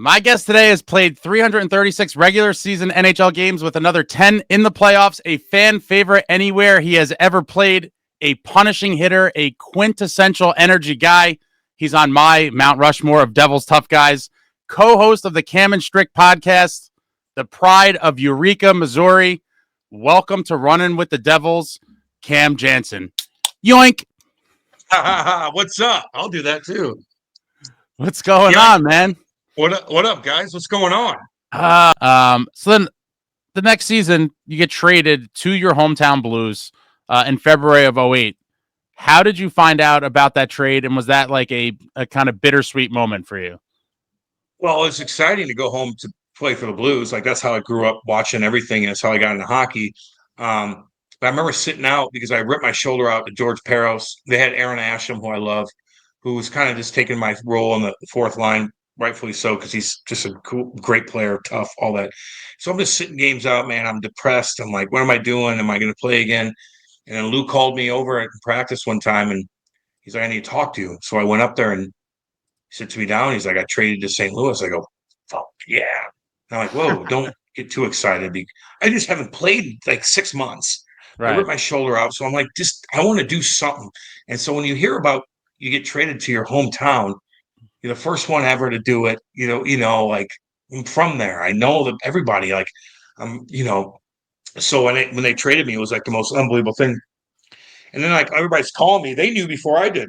My guest today has played 336 regular season NHL games with another 10 in the playoffs, a fan favorite anywhere he has ever played, a punishing hitter, a quintessential energy guy. He's on my Mount Rushmore of Devils Tough Guys, co-host of the Cam and Strick podcast, the pride of Eureka, Missouri. Welcome to Running with the Devils, Cam Janssen. Yoink. What's up? I'll do that too. What's going on, man? What up, guys? What's going on? So then the next season, you get traded to your hometown Blues in February of 2008. How did you find out about that trade, and was that like a kind of bittersweet moment for you? Well, it's exciting to go home to play for the Blues. Like, that's how I grew up watching everything, and that's how I got into hockey. But I remember sitting out because I ripped my shoulder out to George Peros. They had Aaron Asham, who I love, who was kind of just taking my role on the fourth line, rightfully so, because he's just a cool, great player, tough, all that. So I'm just sitting games out, man. I'm depressed. I'm like, what am I doing? Am I going to play again? And then Lou called me over at practice one time, and he's like, I need to talk to you. So I went up there, and he sits me down. He's like, I traded to St. Louis. I go, fuck yeah. And I'm like, whoa, don't get too excited. I just haven't played like 6 months. Right. I ripped my shoulder out. So I'm like, I want to do something. And so when you hear about you get traded to your hometown, you're the first one ever to do it. Like, I'm from there. I know that everybody, like, so when they traded me, it was like the most unbelievable thing. And then like everybody's calling me. They knew before I did.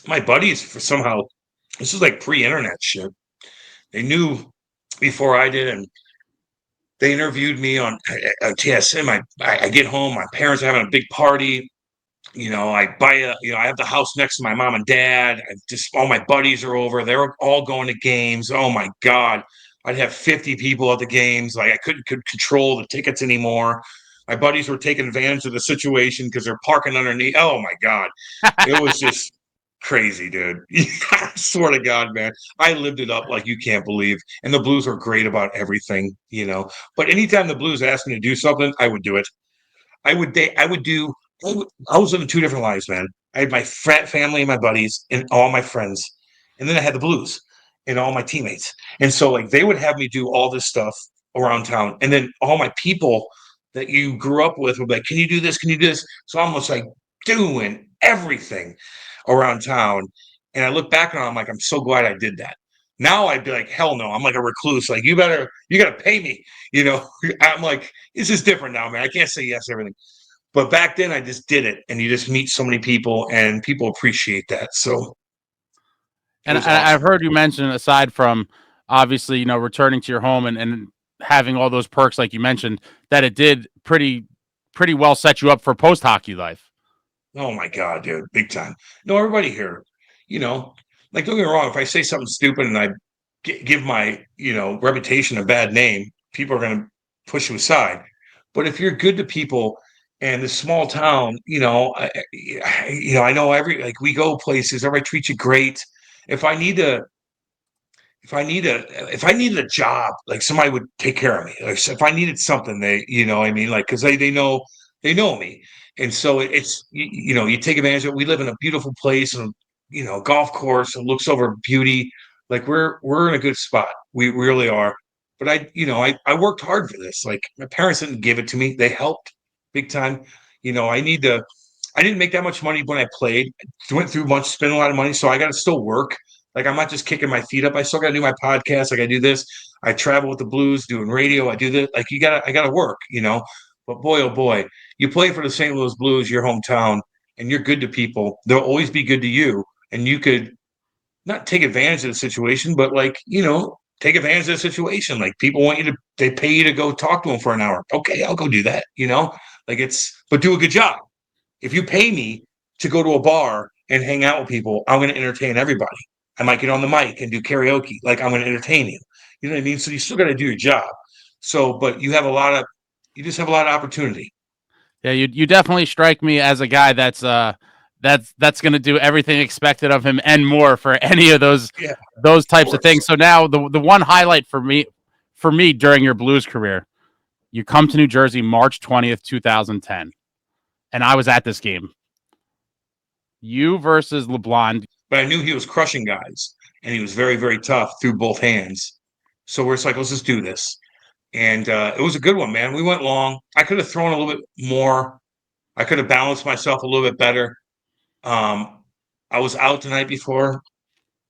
My buddies, for somehow, this is like pre-internet shit. They knew before I did, and they interviewed me on TSM. I get home, my parents are having a big party. I buy I have the house next to my mom and dad. All my buddies are over. They're all going to games. Oh my God. I'd have 50 people at the games. Like, I couldn't control the tickets anymore. My buddies were taking advantage of the situation because they're parking underneath. Oh my God. It was just crazy, dude. I swear to God, man. I lived it up like you can't believe. And the Blues are great about everything, But anytime the Blues asked me to do something, I would do it. I was living two different lives, man. I had my family and my buddies and all my friends. And then I had the Blues and all my teammates. And so, like, they would have me do all this stuff around town. And then all my people that you grew up with would be like, can you do this? Can you do this? So I'm almost like doing everything around town. And I look back and I'm like, I'm so glad I did that. Now I'd be like, hell no. I'm like a recluse. Like, you got to pay me. I'm like, this is different now, man. I can't say yes to everything. But back then I just did it, and you just meet so many people, and people appreciate that. So, and awesome. I've heard you mention, aside from obviously, returning to your home and having all those perks, like you mentioned, that it did pretty well set you up for post-hockey life. Oh my God, dude, big time. No, everybody here, like, don't get me wrong. If I say something stupid and I give my, reputation a bad name, people are going to push you aside. But if you're good to people, and this small town, I know we go places, everybody treats you great. If I needed a job, like, somebody would take care of me. Like, if I needed something, like, because they know me. And so it's, you take advantage of it. We live in a beautiful place, and, golf course, and looks over beauty. Like, we're in a good spot. We really are. But I worked hard for this. Like, my parents didn't give it to me. They helped big time. I didn't make that much money when I played. Went through spent a lot of money. So I got to still work. Like, I'm not just kicking my feet up. I still got to do my podcast. I got to do this. I travel with the Blues, doing radio. I do this. Like, I got to work, But boy, oh boy, you play for the St. Louis Blues, your hometown, and you're good to people. They'll always be good to you. And you could not take advantage of the situation, but, like, take advantage of the situation. Like, people want they pay you to go talk to them for an hour. Okay, I'll go do that, but do a good job. If you pay me to go to a bar and hang out with people, I'm going to entertain everybody. I might get on the mic and do karaoke. Like, I'm going to entertain you. You know what I mean? So you still got to do your job. So, but you just have a lot of opportunity. Yeah, you definitely strike me as a guy that's going to do everything expected of him and more for any of those types of things. So now the one highlight for me during your Blues career, you come to New Jersey March 20th, 2010, and I was at this game. You versus LeBlanc. But I knew he was crushing guys, and he was very, very tough through both hands. So we're just like, let's just do this. And it was a good one, man. We went long. I could have thrown a little bit more. I could have balanced myself a little bit better. I was out the night before,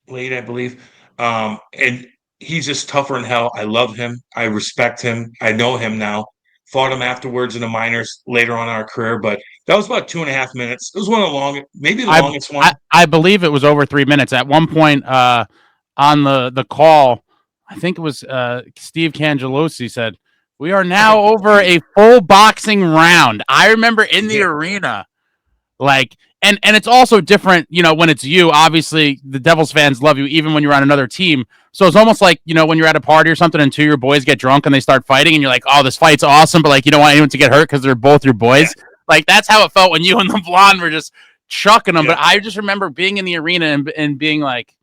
late, I believe. And he's just tougher than hell. I love him. I respect him. I know him now. Fought him afterwards in the minors later on in our career, but that was about 2.5 minutes. It was one of the longest, maybe the longest one. I believe it was over 3 minutes. At one point on the call, I think it was Steve Cangelosi said, "We are now over a full boxing round." I remember in the arena, like, and it's also different, when it's you. Obviously, the Devils fans love you even when you're on another team. So it's almost like, when you're at a party or something and two of your boys get drunk and they start fighting and you're like, oh, this fight's awesome, but like you don't want anyone to get hurt because they're both your boys. Yeah. Like that's how it felt when you and the blonde were just chucking them. Yeah. But I just remember being in the arena and being like,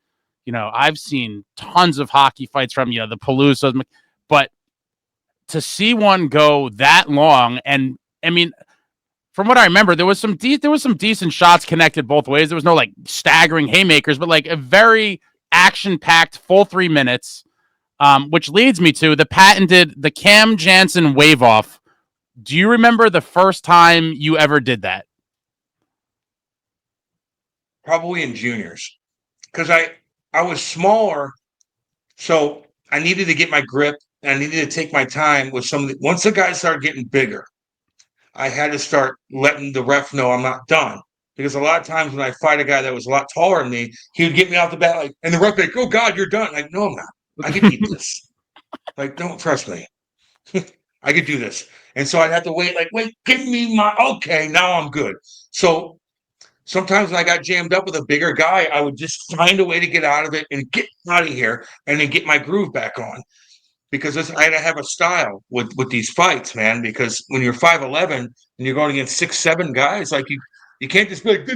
I've seen tons of hockey fights from, the Palousas, but to see one go that long, and I mean, from what I remember, there was some decent shots connected both ways. There was no like staggering haymakers, but like a very action-packed full 3 minutes, which leads me to the patented the camjanssen wave off. Do you remember the first time you ever did that? Probably in juniors, because I was smaller, so I needed to get my grip and I needed to take my time with some of the, once the guys started getting bigger, I had to start letting the ref know I'm not done. Because a lot of times when I fight a guy that was a lot taller than me, he would get me off the bat, like, and the ref would be like, oh God, you're done. Like, no, I'm not. I can eat this. Like, don't trust me. I could do this. And so I'd have to wait, give me okay, now I'm good. So sometimes when I got jammed up with a bigger guy, I would just find a way to get out of it and get out of here and then get my groove back on. Because I had to have a style with these fights, man. Because when you're 5'11" and you're going against 6'7" guys, like you can't just be like,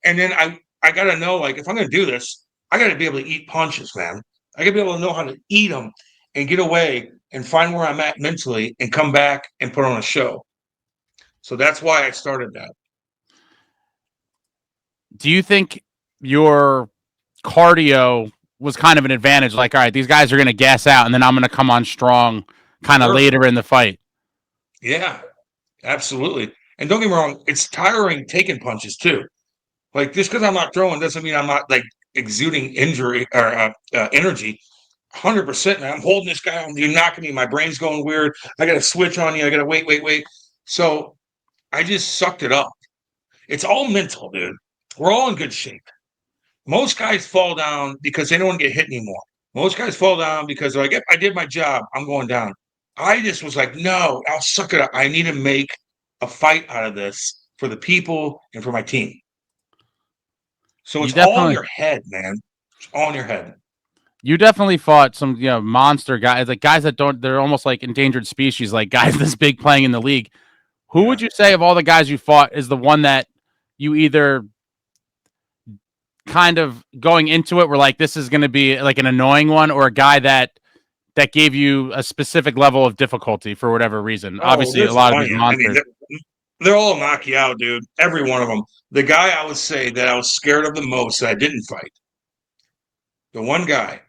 and then I got to know, like, if I'm going to do this, I got to be able to eat punches, man. I got to be able to know how to eat them and get away and find where I'm at mentally and come back and put on a show. So that's why I started that. Do you think your cardio was kind of an advantage? Like, all right, these guys are going to gas out, and then I'm going to come on strong kind of later in the fight. Yeah, absolutely. And don't get me wrong, it's tiring taking punches too. Like, just because I'm not throwing doesn't mean I'm not like exuding injury or energy. 100%, man. I'm holding this guy. You're knocking me. My brain's going weird. I got to switch on you. I got to wait. So I just sucked it up. It's all mental, dude. We're all in good shape. Most guys fall down because they don't want to get hit anymore. Most guys fall down because they're like, I did my job. I'm going down. I just was like, no, I'll suck it up. I need to make a fight out of this for the people and for my team. So it's all in your head, man. It's all in your head. You definitely fought some, monster guys, like guys they're almost like endangered species, like guys this big playing in the league. Who would you say of all the guys you fought is the one that you either kind of going into it were like, this is going to be like an annoying one, or a guy that gave you a specific level of difficulty for whatever reason? Obviously, a lot of these monsters. They're all knock you out, dude. Every one of them. The guy I would say that I was scared of the most that I didn't fight. The one guy.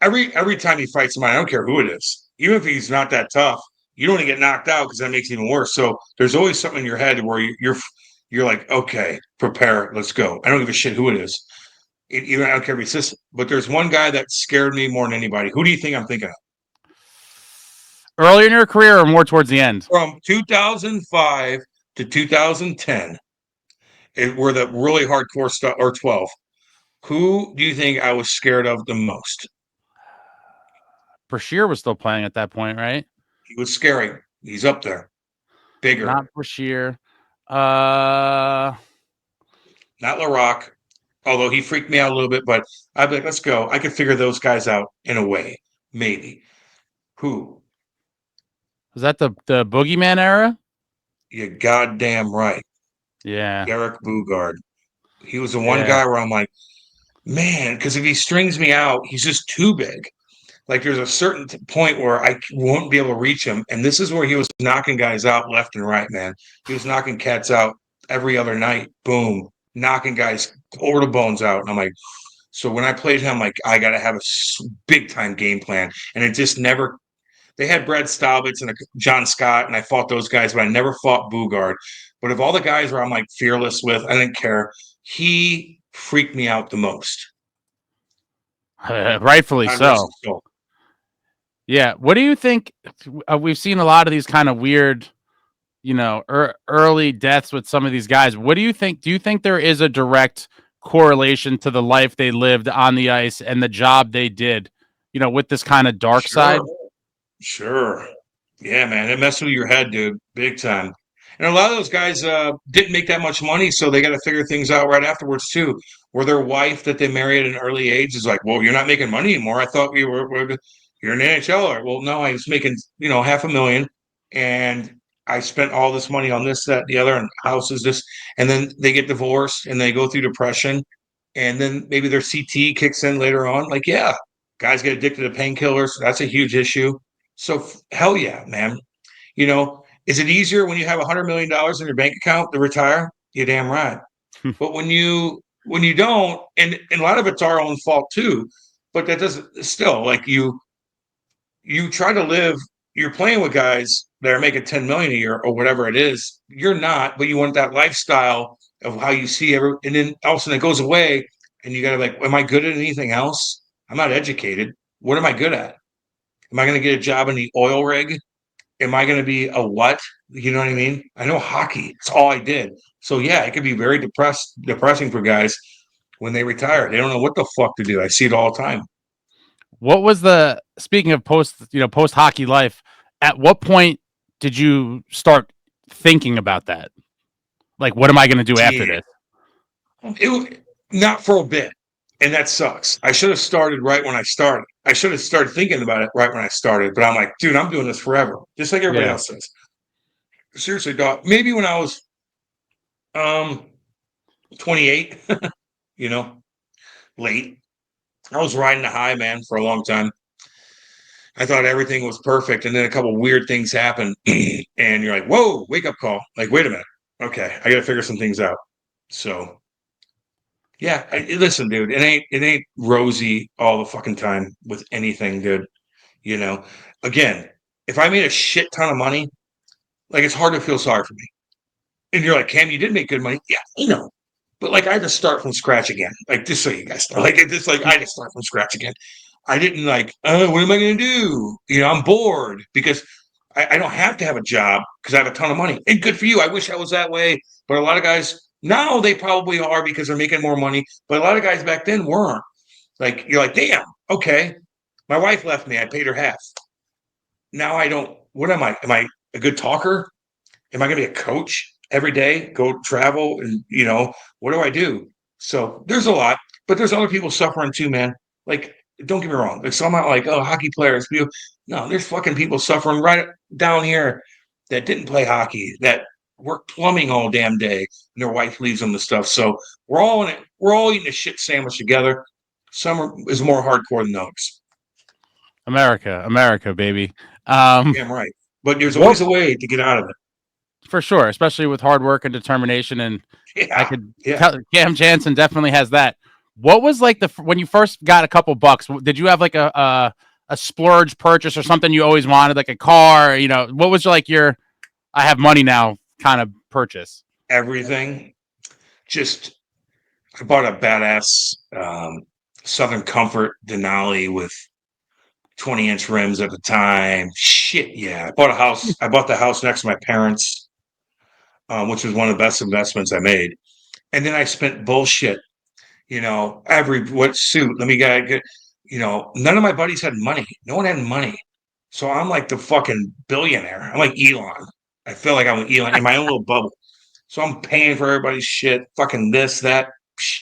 Every time he fights somebody, I don't care who it is. Even if he's not that tough, you don't want to get knocked out because that makes it even worse. So there's always something in your head where you're like, okay, prepare, let's go. I don't give a shit who it is. Even I don't care if it's this, but there's one guy that scared me more than anybody. Who do you think I'm thinking of? Earlier in your career or more towards the end? From 2005 to 2010, were the really hardcore stuff, or 12. Who do you think I was scared of the most? Brashear was still playing at that point, right? He was scary. He's up there. Bigger. Not Brashear. Not Larocque, although he freaked me out a little bit, but I'd be like, let's go. I could figure those guys out in a way, maybe. Who? Was that the Boogeyman era? You're goddamn right. Yeah. Eric Bugard. He was the one guy where I'm like, man, because if he strings me out, he's just too big. Like, there's a certain point where I won't be able to reach him. And this is where he was knocking guys out left and right, man. He was knocking cats out every other night. Boom. Knocking guys over the bones out. And I'm like, So when I played him, like I got to have a big time game plan, and it just never. They had Brad Staubitz and John Scott, and I fought those guys, but I never fought Bugard. But of all the guys where I'm like fearless with, I didn't care. He freaked me out the most. Rightfully so. Yeah. What do you think? We've seen a lot of these kind of weird, early deaths with some of these guys. What do you think? Do you think there is a direct correlation to the life they lived on the ice and the job they did, with this kind of dark side? Sure. Yeah, man. It messes with your head, dude. Big time. And a lot of those guys didn't make that much money, so they got to figure things out right afterwards, too. Where their wife that they married at an early age is like, well, you're not making money anymore. I thought you're an NHLer. Well, no, I was making, $500,000. And I spent all this money on this, that, the other, and houses, this. And then they get divorced and they go through depression. And then maybe their CT kicks in later on. Like, yeah, guys get addicted to painkillers. That's a huge issue. So hell yeah, man. Is it easier when you have $100 million in your bank account to retire? You're damn right. But when you don't, and a lot of it's our own fault too, but that doesn't still like you try to live, you're playing with guys that are making 10 million a year or whatever it is. You're not, but you want that lifestyle of how you see and then all of a sudden it goes away and you gotta like, am I good at anything else? I'm not educated. What am I good at? Am I going to get a job in the oil rig? Am I going to be a what? You know what I mean? I know hockey. It's all I did. So yeah, it could be very depressing for guys when they retire. They don't know what the fuck to do. I see it all the time. What was speaking of post hockey life, at what point did you start thinking about that? Like, what am I going to do after this? Not for a bit. And that sucks. I should have started right when I started. I should have started thinking about it right when I started. But I'm like, dude, I'm doing this forever. Just like everybody else says. Seriously, dog. Maybe when I was 28, late. I was riding the high, man, for a long time. I thought everything was perfect. And then a couple weird things happened. And you're like, whoa, wake up call. Like, wait a minute. Okay, I got to figure some things out. So yeah, listen, dude, it ain't rosy all the fucking time with anything, dude. Again, if I made a shit ton of money, like it's hard to feel sorry for me. And you're like, Cam, you did make good money. Yeah, but like I had to start from scratch again. Like just so you guys know, like it's like I had to start from scratch again. I didn't like, what am I going to do? I'm bored because I don't have to have a job because I have a ton of money. And good for you. I wish I was that way, but a lot of guys. Now they probably are because they're making more money, but a lot of guys back then weren't. Like you're like, damn, okay. My wife left me. I paid her half. Now I don't. What am I? Am I a good talker? Am I going to be a coach every day? Go travel and what do I do? So there's a lot, but there's other people suffering too, man. Like don't get me wrong. Like some like hockey players. No, there's fucking people suffering right down here that didn't play hockey that work plumbing all damn day and their wife leaves them the stuff. So we're all in it. We're all eating a shit sandwich together. Some is more hardcore than others. America, baby. Damn right. But there's always a way to get out of it. For sure, especially with hard work and determination. And I could tell Cam Janssen definitely has that. What was like when you first got a couple bucks, did you have like a splurge purchase or something you always wanted, like a car? What was like your I have money now kind of purchase? Everything. I bought a badass Southern Comfort Denali with 20-inch rims at the time. Shit, yeah. I bought a house. I bought the house next to my parents, which was one of the best investments I made. And then I spent bullshit. What suit? Let me get. None of my buddies had money. No one had money. So I'm like the fucking billionaire. I'm like Elon. I feel like I'm Elon in my own little bubble. So I'm paying for everybody's shit. Fucking this, that. Psh,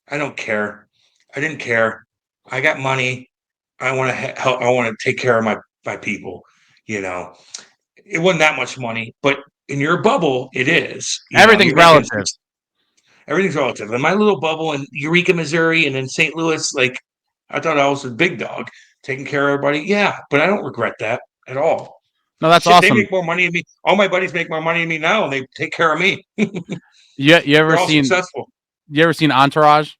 I don't care. I didn't care. I got money. I want to help. I want to take care of my people. It wasn't that much money, but in your bubble, it is. Everything's relative. Everything's relative. In my little bubble in Eureka, Missouri, and in St. Louis, like I thought I was a big dog, taking care of everybody. Yeah, but I don't regret that at all. No, that's awesome. They make more money than me. All my buddies make more money than me now, and they take care of me. You ever seen successful? You ever seen Entourage?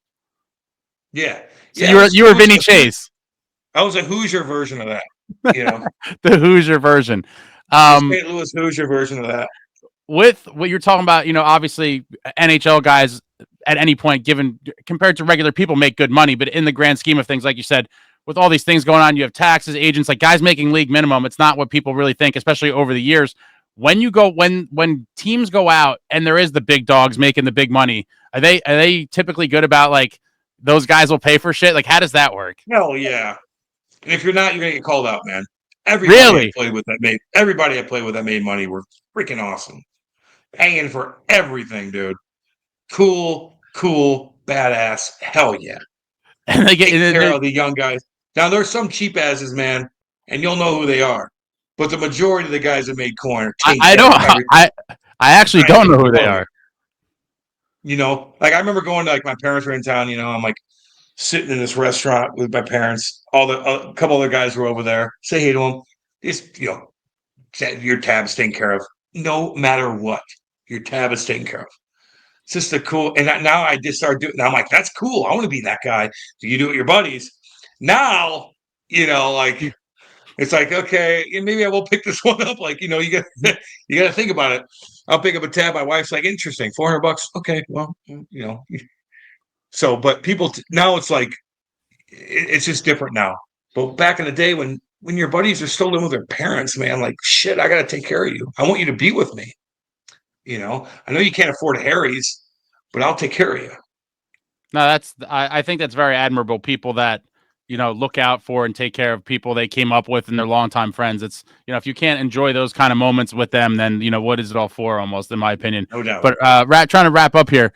Yeah. So Yeah. you were Vinny Chase, I was a Hoosier version of that, you know, the Hoosier version. the St. Louis Hoosier version of that. With what you're talking about, obviously NHL guys at any point given compared to regular people make good money, but in the grand scheme of things, like you said, with all these things going on, you have taxes, agents, like guys making league minimum. It's not what people really think, especially over the years. When you go when teams go out and there is the big dogs making the big money, are they typically good about like those guys will pay for shit? Like how does that work? Hell yeah. And if you're not, you're gonna get called out, man. Really? Everybody I played with that made money were freaking awesome. Paying for everything, dude. Cool, badass. Hell yeah. And they get Take care of the young guys. Now there's some cheap asses, man, and you'll know who they are. But the majority of the guys that made coin are taking I care don't of everything. I actually don't know who they are. You know, like I remember going to like my parents were in town. You know, I'm like sitting in this restaurant with my parents. A couple other guys were over there. Say hey to them. Just your tab is taken care of. No matter what, your tab is taken care of. It's just a cool. And now I just started doing. Now I'm like, that's cool. I want to be that guy. Do you do it with your buddies? Now, like it's like okay, maybe I will pick this one up. Like you got you got to think about it. I'll pick up a tab. My wife's like, interesting, $400. Okay, well, So, but people now it's like it's just different now. But back in the day when your buddies are still living with their parents, man, like shit, I got to take care of you. I want you to be with me. I know you can't afford Harry's, but I'll take care of you. No, I think that's very admirable. People that look out for and take care of people they came up with and their longtime friends. It's if you can't enjoy those kind of moments with them, then what is it all for? Almost, in my opinion. No doubt. But trying to wrap up here.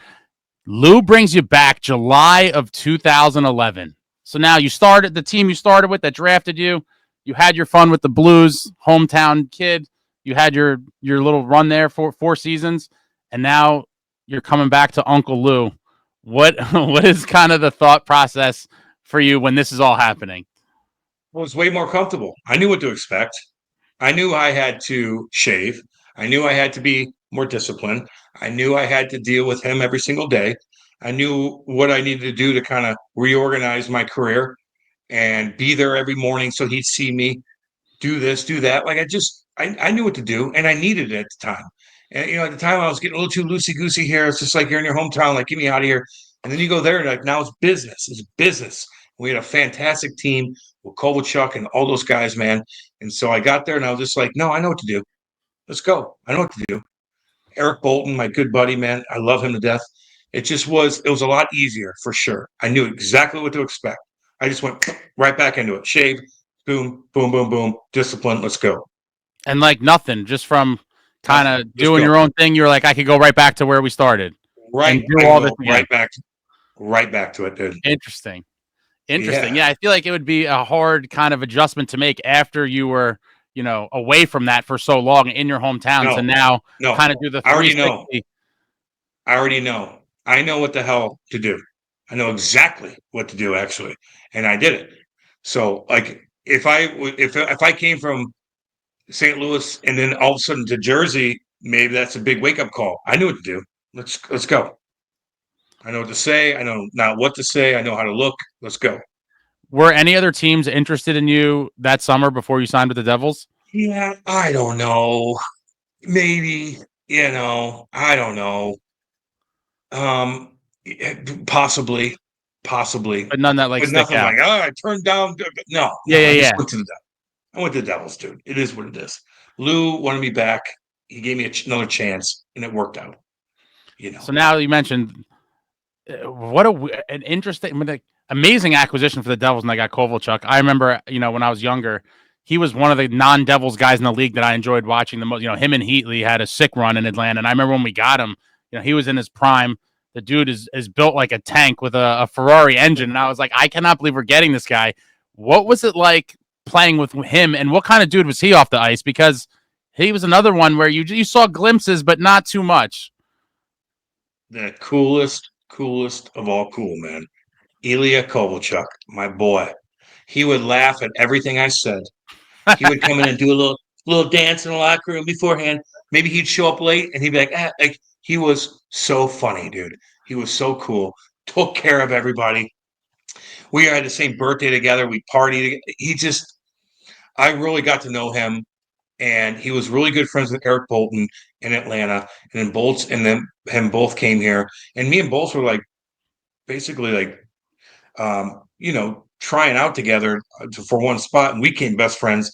Lou brings you back July of 2011. So now you started the team you started with that drafted you. You had your fun with the Blues, hometown kid. You had your little run there for 4 seasons, and now you're coming back to Uncle Lou. What is kind of the thought process for you when this is all happening? Well, it's way more comfortable. I knew what to expect. I knew I had to shave. I knew I had to be more disciplined. I knew I had to deal with him every single day. I knew what I needed to do to kind of reorganize my career and be there every morning so he'd see me do this, do that. Like I knew what to do and I needed it at the time. And at the time I was getting a little too loosey goosey here. It's just like you're in your hometown, like get me out of here. And then you go there and like now it's business. It's business. We had a fantastic team with Kovalchuk and all those guys, man. And so I got there and I was just like, no, I know what to do. Let's go. I know what to do. Eric Bolton, my good buddy, man. I love him to death. It was a lot easier for sure. I knew exactly what to expect. I just went right back into it. Shave, boom, boom, boom, boom. Discipline. Let's go. And like nothing, just from kind of doing your own thing, you're like, I could go right back to where we started. Right. And do all this right back to it, dude. Interesting. Yeah, I feel like it would be a hard kind of adjustment to make after you were, away from that for so long in your hometown. So now kind of do the 360. I already know. I know what the hell to do. I know exactly what to do, actually. And I did it. So like if I came from St. Louis and then all of a sudden to Jersey, maybe that's a big wake up call. I knew what to do. Let's go. I know what to say. I know not what to say. I know how to look. Let's go. Were any other teams interested in you that summer before you signed with the Devils? Yeah, I don't know. Maybe, I don't know. Possibly, But none that like but stick nothing out. like, I turned down. No, I just went to the Devils. I went to the Devils, dude. It is what it is. Lou wanted me back. He gave me another chance, and it worked out. So now you mentioned what an interesting, amazing acquisition for the Devils, and they got Kovalchuk. I remember, when I was younger, he was one of the non-Devils guys in the league that I enjoyed watching the most. Him and Heatley had a sick run in Atlanta, and I remember when we got him, he was in his prime. The dude is built like a tank with a Ferrari engine, and I was like, I cannot believe we're getting this guy. What was it like playing with him, and what kind of dude was he off the ice? Because he was another one where you saw glimpses, but not too much. The coolest of all cool, man. Ilya Kovalchuk, my boy. He would laugh at everything I said. He would come in and do a little dance in the locker room beforehand. Maybe he'd show up late and he'd be like he was so funny, dude. He was so cool. Took care of everybody. We had the same birthday together. We partied. I really got to know him, and he was really good friends with Eric Bolton in Atlanta, and then Bolts and then him both came here, and me and Bolts were like basically like trying out together for one spot, and we became best friends.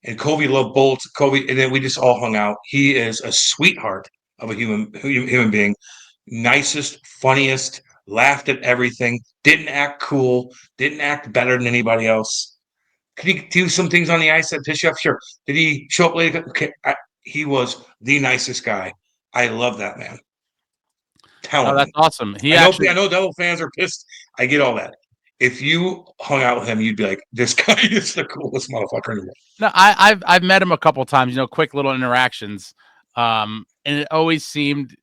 And Kobe loved Bolts, Kobe, and then we just all hung out. He is a sweetheart of a human being, nicest, funniest, laughed at everything, didn't act cool, didn't act better than anybody else. Could he do some things on the ice that piss you off? Sure. Did he show up late? Okay. He was the nicest guy. I love that man. Oh, that's awesome. I know Devil fans are pissed. I get all that. If you hung out with him, you'd be like, this guy is the coolest motherfucker in the world. No, I've met him a couple times, quick little interactions. And it always seemed,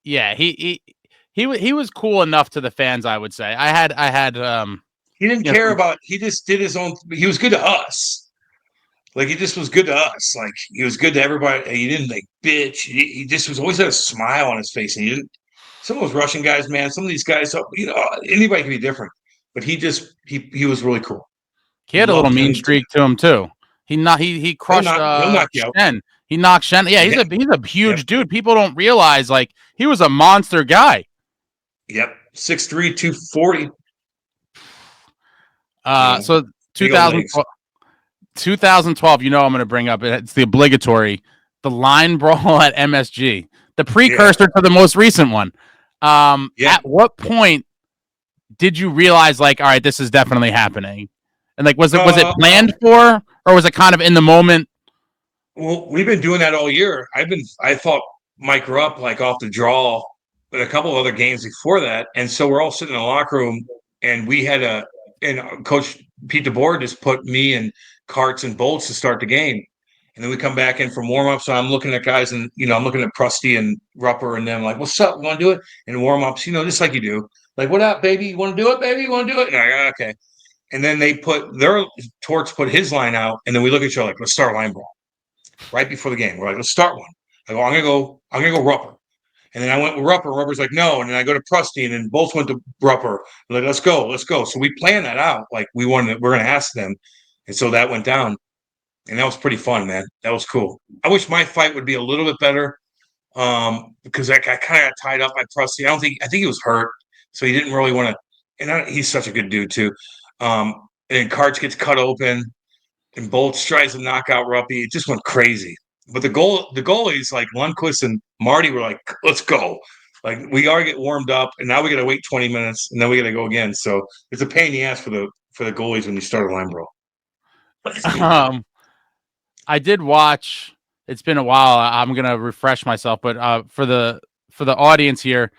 yeah, he was cool enough to the fans, I would say. I had he didn't care about, he just did his own, he was good to us. Like, he just was good to us. Like, he was good to everybody. He didn't like bitch. He just was always had a smile on his face. And he didn't, some of those Russian guys, man, some of these guys, anybody can be different. But he was really cool. He had a little mean streak to him too. He crushed he'll knock you out. Shen. He knocked Shen. Yeah, he's a huge dude. People don't realize, like, he was a monster guy. Yep. 6'3", 240. So 2012, I'm going to bring up, it's the obligatory, the line brawl at MSG, the precursor to the most recent one. At what point did you realize, like, all right, this is definitely happening? And like, was it planned for, or was it kind of in the moment? Well, we've been doing that all year. I thought Mike Rupp like off the draw, but a couple of other games before that. And so we're all sitting in the locker room, and we had and Coach Pete DeBoer just put me and Karts and Bolts to start the game. And then we come back in from warm-ups. So I'm looking at guys, and I'm looking at Prusty and Rupper and them like, what's up? You want to do it? And warm-ups, just like you do. Like, what up, baby? You want to do it, baby? You want to do it? And I'm like, okay. And then they Torts put his line out, and then we look at each other like, let's start a line brawl right before the game. We're like, let's start one. I go, I'm gonna go Rupper. And then I went with Rupper. Rupper's like, no. And then I go to Prusty, and then both went to Rupper. Like, let's go. So we planned that out. Like, we're gonna ask them. And so that went down. And that was pretty fun, man. That was cool. I wish my fight would be a little bit better. Because I kind of got tied up by Prusty. I think he was hurt. So he didn't really want to, and he's such a good dude too. And Karts gets cut open, and Bolts tries to knock out Ruppy. It just went crazy. But the goalies like Lundqvist and Marty were like, "Let's go!" Like, we are get warmed up, and now we got to wait 20 minutes, and then we got to go again. So it's a pain in the ass for the goalies when you start a line brawl. I did watch. It's been a while. I'm gonna refresh myself, but for the audience here,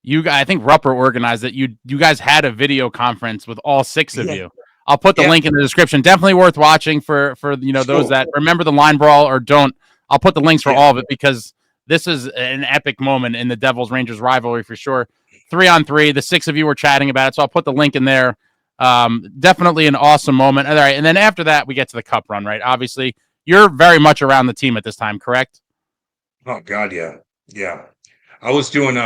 I think Rupper organized that you guys had a video conference with all six of you. I'll put the link in the description. Definitely worth watching for those that remember the line brawl or don't. I'll put the links for all of it, because this is an epic moment in the Devils Rangers rivalry for sure. 3-on-3, the six of you were chatting about it, so I'll put the link in there. Definitely an awesome moment. All right, and then after that we get to the cup run, right? Obviously, you're very much around the team at this time, correct? Oh God, yeah. I was doing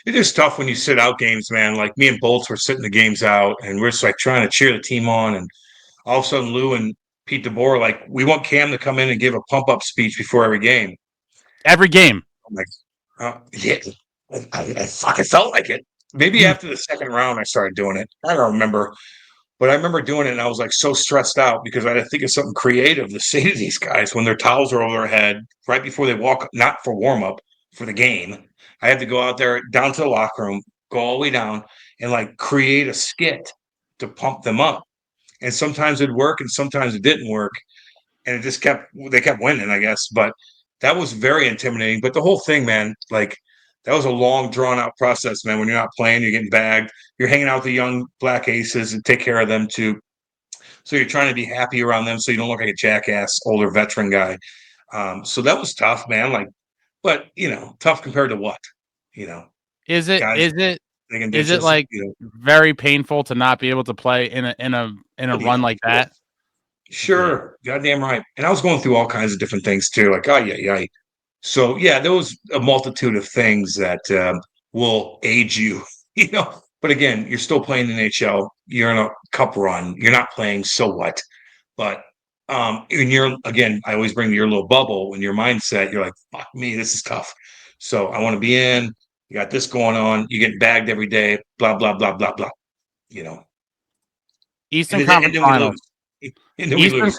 it is tough when you sit out games, man. Like, me and Bolts were sitting the games out, and we're just like trying to cheer the team on. And all of a sudden, Lou and Pete DeBoer, like, we want Cam to come in and give a pump up speech before every game. Every game. I'm like, yeah, I fucking felt like it. Maybe after the second round, I started doing it. I don't remember, but I remember doing it, and I was like so stressed out because I had to think of something creative to say to these guys when their towels are over their head right before they walk, not for warm up, for the game. I had to go out there down to the locker room, go all the way down, and like create a skit to pump them up. And sometimes it'd work, and sometimes it didn't work. And they kept winning, I guess. But that was very intimidating. But the whole thing, man, like, that was a long, drawn out process, man. When you're not playing, you're getting bagged. You're hanging out with the young black aces and take care of them too. So you're trying to be happy around them so you don't look like a jackass, older veteran guy. So that was tough, man. Like, but tough compared to what? Is it like very painful to not be able to play in a run like that? Sure, goddamn right. And I was going through all kinds of different things too. Like, yeah. So yeah, there was a multitude of things that will age you. But again, you're still playing the NHL. You're in a cup run. You're not playing, so what? But when you're, again, I always bring your little bubble. When your mindset, you're like, fuck me, this is tough. So I want to be in. You got this going on. You get bagged every day. Blah blah blah blah blah. You know, Eastern Conference then we Finals. lose. And then we lose.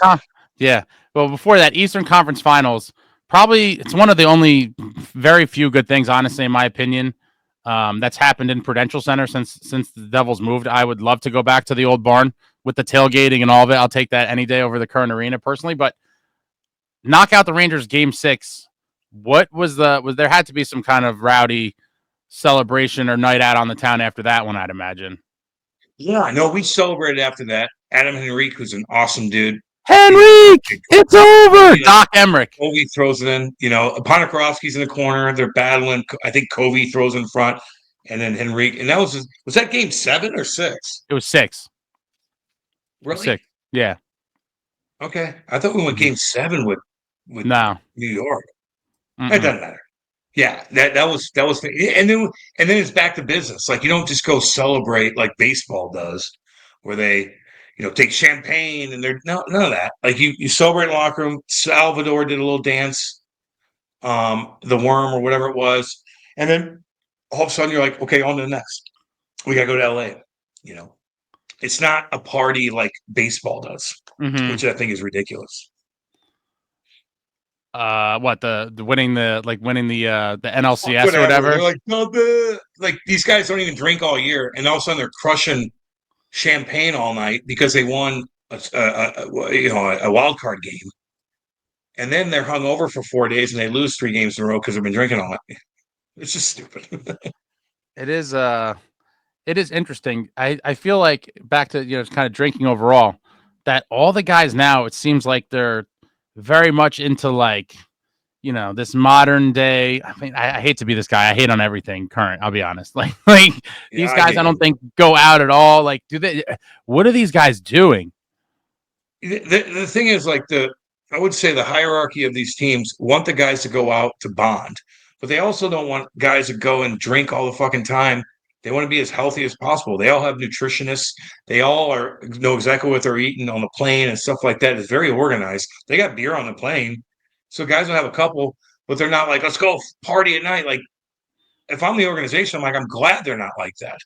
Yeah. Well, before that, Eastern Conference Finals. Probably it's one of the only very few good things, honestly, in my opinion, that's happened in Prudential Center since the Devils moved. I would love to go back to the old barn with the tailgating and all of it. I'll take that any day over the current arena personally. But knock out the Rangers Game 6. What was there had to be some kind of rowdy celebration or night out on the town after that one, I'd imagine. Yeah, no, we celebrated after that. Adam Henrique, who's an awesome dude. Henrique, it's over. Doc Emmerich. Covey throws it in. Ponikarovsky's in the corner. They're battling. I think Covey throws in front, and then Henrique. And that was that Game 7 or 6? It was 6. Really? 6. Yeah. Okay, I thought we went Game 7 with No. New York. It doesn't matter. Yeah, that was, and then it's back to business. Like, you don't just go celebrate like baseball does, where they, take champagne and none of that. Like you celebrate in the locker room. Salvador did a little dance, the worm or whatever it was, and then all of a sudden you're like, okay, on to the next. We gotta go to LA. It's not a party like baseball does, which I think is ridiculous. What the winning the NLCS or whatever. They're like, no, like these guys don't even drink all year, and all of a sudden they're crushing champagne all night because they won a wild card game, and then they're hung over for 4 days and they lose 3 games in a row because they've been drinking all night. It's just stupid. It is interesting. I feel like back to kind of drinking overall, that all the guys now, it seems like they're very much into like, this modern day. I mean, I hate to be this guy. I hate on everything current. I'll be honest. Like these guys, I don't think go out at all. Like, what are these guys doing? The thing is, like I would say the hierarchy of these teams want the guys to go out to bond, but they also don't want guys to go and drink all the fucking time. They want to be as healthy as possible. They all have nutritionists. They all know exactly what they're eating on the plane and stuff like that. It's very organized. They got beer on the plane. So guys will have a couple, but they're not like, let's go party at night. Like, if I'm the organization, I'm like, I'm glad they're not like that.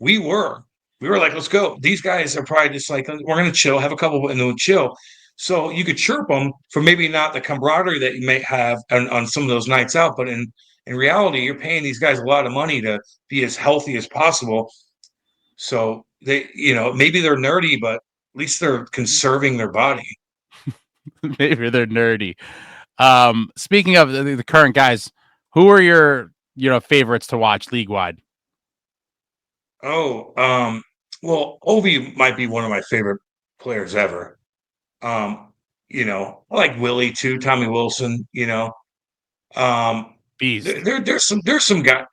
We were like, let's go. These guys are probably just like, we're going to chill, have a couple, and then chill. So you could chirp them for maybe not the camaraderie that you may have on some of those nights out, but in reality, you're paying these guys a lot of money to be as healthy as possible. So they, maybe they're nerdy, but at least they're conserving their body. Maybe they're nerdy. Speaking of the current guys, who are your, favorites to watch league wide? Oh, well, Ovi might be one of my favorite players ever. I like Willie too, Tommy Wilson, Beast. There's some guys.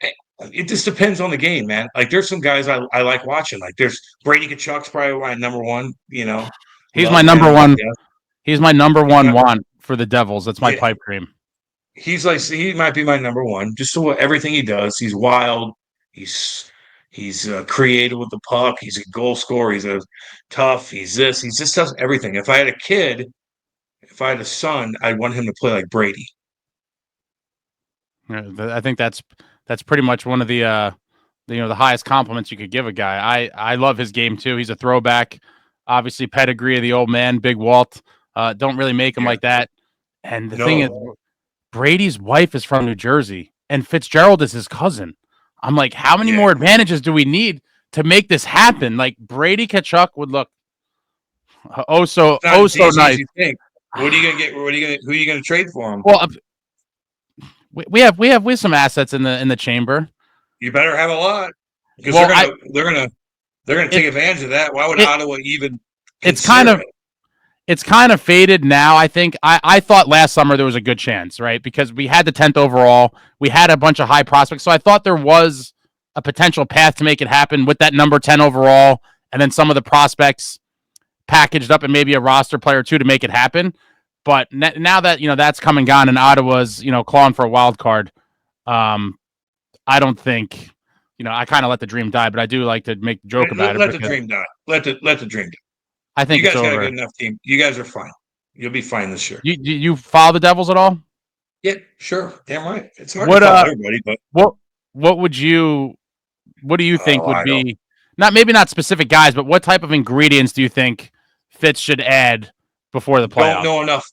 It just depends on the game, man. Like there's some guys I like watching. Like there's Brady Tkachuk's probably my number one. He's my number one. He's my number one want for the Devils. That's my pipe dream. He might be my number one. Just so everything he does, he's wild. He's creative with the puck. He's a goal scorer. He's a tough. He's this. He just does everything. If I had a kid, if I had a son, I'd want him to play like Brady. I think that's pretty much one of the the highest compliments you could give a guy. I love his game too. He's a throwback, obviously pedigree of the old man, Big Walt. Don't really make him like that. And the thing is, Brady's wife is from New Jersey, and Fitzgerald is his cousin. I'm like, how many more advantages do we need to make this happen? Like Brady Tkachuk would look so nice. What are you gonna get? Who are you gonna trade for him? Well, we have some assets in the chamber. You better have a lot because they're gonna take advantage of that. Why would Ottawa even? It's kind of faded now. I think I thought last summer there was a good chance, right? Because we had the 10th overall, we had a bunch of high prospects, so I thought there was a potential path to make it happen with that number 10 overall, and then some of the prospects packaged up and maybe a roster player or two to make it happen. But now that that's come and gone, and Ottawa's clawing for a wild card, I don't think I kind of let the dream die, but I do like to make the joke about Let it the because dream die. Let the dream die. I think You it's guys got a over. good enough team. You guys are fine. You'll be fine this year. You follow the Devils at all? Yeah, sure. Damn right. It's hard to follow everybody, but what do you think would I don't. be not specific guys, but what type of ingredients do you think Fitz should add before the playoffs? Don't know enough.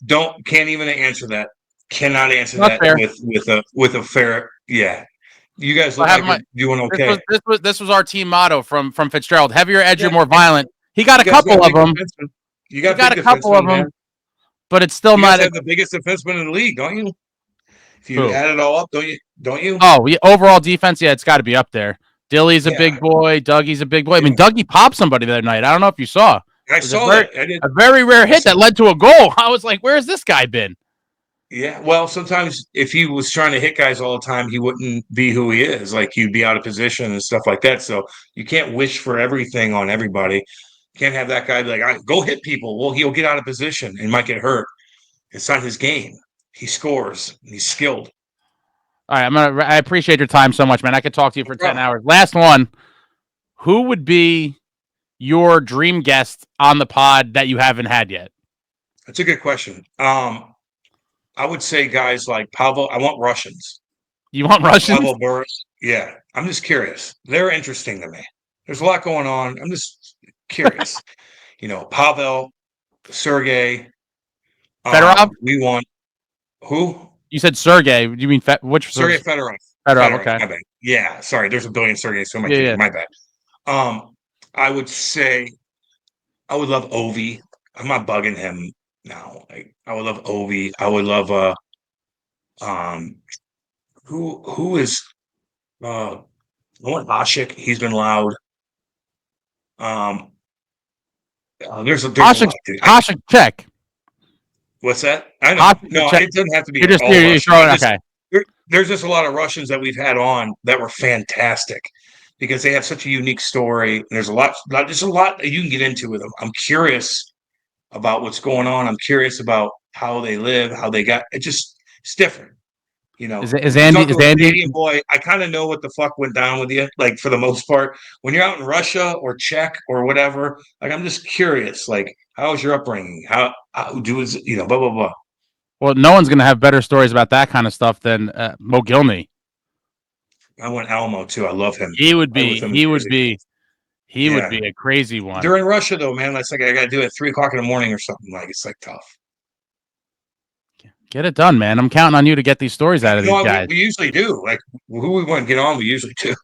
Can't even answer that. Cannot answer That's that fair. with a fair. Yeah, you guys look like you're doing okay. This was our team motto from Fitzgerald: heavier, edgier, more violent. He got a couple of them. You got a couple of them, man. But it's still you not. You guys have the biggest defenseman in the league, don't you? If you add it all up, don't you? Oh, yeah, overall defense, yeah, it's got to be up there. Dilly's a big boy. Dougie's a big boy. I mean, Dougie popped somebody the other night. I don't know if you saw. I saw that. A very rare hit that led to a goal. I was like, where's this guy been? Yeah, well, sometimes if he was trying to hit guys all the time, he wouldn't be who he is. Like, he'd be out of position and stuff like that. So you can't wish for everything on everybody. You can't have that guy be like, go hit people. Well, he'll get out of position and might get hurt. It's not his game. He scores. He's skilled. All right, I appreciate your time so much, man. I could talk to you for 10 hours. Last one. Who would be your dream guest on the pod that you haven't had yet? That's a good question. I would say guys like Pavel. I want Russians. You want Russians? Pavel Burris. Yeah, I'm just curious. They're interesting to me. There's a lot going on. I'm just curious. Pavel, Sergey. Fedorov? We want who? You said Sergey. You mean which? Sergey Fedorov. Fedorov, okay. My bad. Yeah, sorry. There's a billion Sergeys, so my bad. I would say I would love Ovi. I'm not bugging him now. I would love Ovi. I would love who is I want Ashik. He's been loud. There's a Ashik check. What's that? I know. No, it doesn't have to be. There's just a lot of Russians that we've had on that were fantastic because they have such a unique story. And there's a lot that you can get into with them. I'm curious about what's going on. I'm curious about how they live, how they got. It's different. Is Andy boy? I kind of know what the fuck went down with you. Like, for the most part, when you're out in Russia or Czech or whatever, I'm just curious. Like, how was your upbringing? How blah blah blah. Well, no one's gonna have better stories about that kind of stuff than Mo Gilney. I want Almo too. I love him. He would be a crazy one. They're in Russia though, man. That's like I gotta do it at 3:00 in the morning or something. Like, it's tough. Get it done, man. I'm counting on you to get these stories out of these guys. We usually do. Like, who we want to get on, we usually do.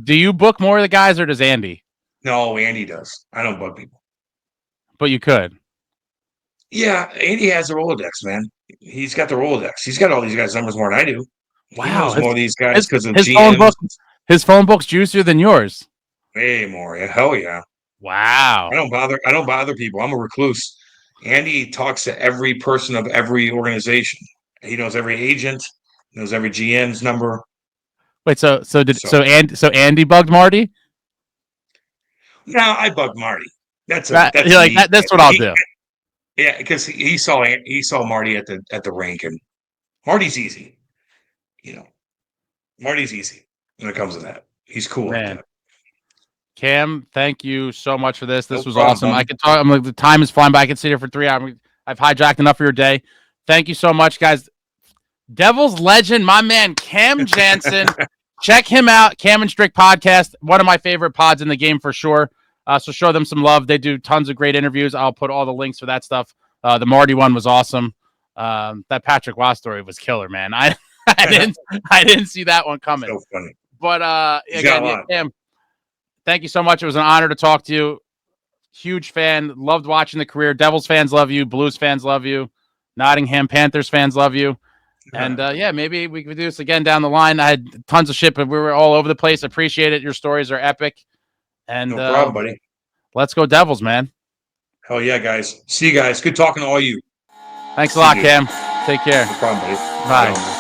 Do you book more of the guys, or does Andy? No, Andy does. I don't book people. But you could. Yeah, Andy has the Rolodex, man. He's got the Rolodex. He's got all these guys' numbers more than I do. Wow, he knows more of these guys because of his GMs. His phone book's juicier than yours. Way more. Yeah, hell yeah. Wow. I don't bother people. I'm a recluse. Andy talks to every person of every organization. He knows every agent, knows every GM's number. Wait, so Andy bugged Marty? No, I bugged Marty. That's what I'll do. Yeah, because he saw Marty at the rink, and Marty's easy. Marty's easy when it comes to that. He's cool. Man. Like that. Cam, thank you so much for this. This was awesome. Man. I could talk. The time is flying by. I could sit here for 3 hours. I've hijacked enough of your day. Thank you so much, guys. Devils legend, my man Cam Janssen. Check him out. Cam and Strick podcast. One of my favorite pods in the game for sure. So show them some love. They do tons of great interviews. I'll put all the links for that stuff. The Marty one was awesome. That Patrick Waugh story was killer, man. I didn't see that one coming. So funny. But again, Cam, thank you so much. It was an honor to talk to you. Huge fan. Loved watching the career. Devils fans love you. Blues fans love you. Nottingham Panthers fans love you. And maybe we could do this again down the line. I had tons of shit, but we were all over the place. Appreciate it. Your stories are epic. And no problem, buddy. Let's go Devils, man. Hell yeah, guys. See you guys. Good talking to all you. Thanks a lot, Cam. Take care. No problem, buddy. Bye.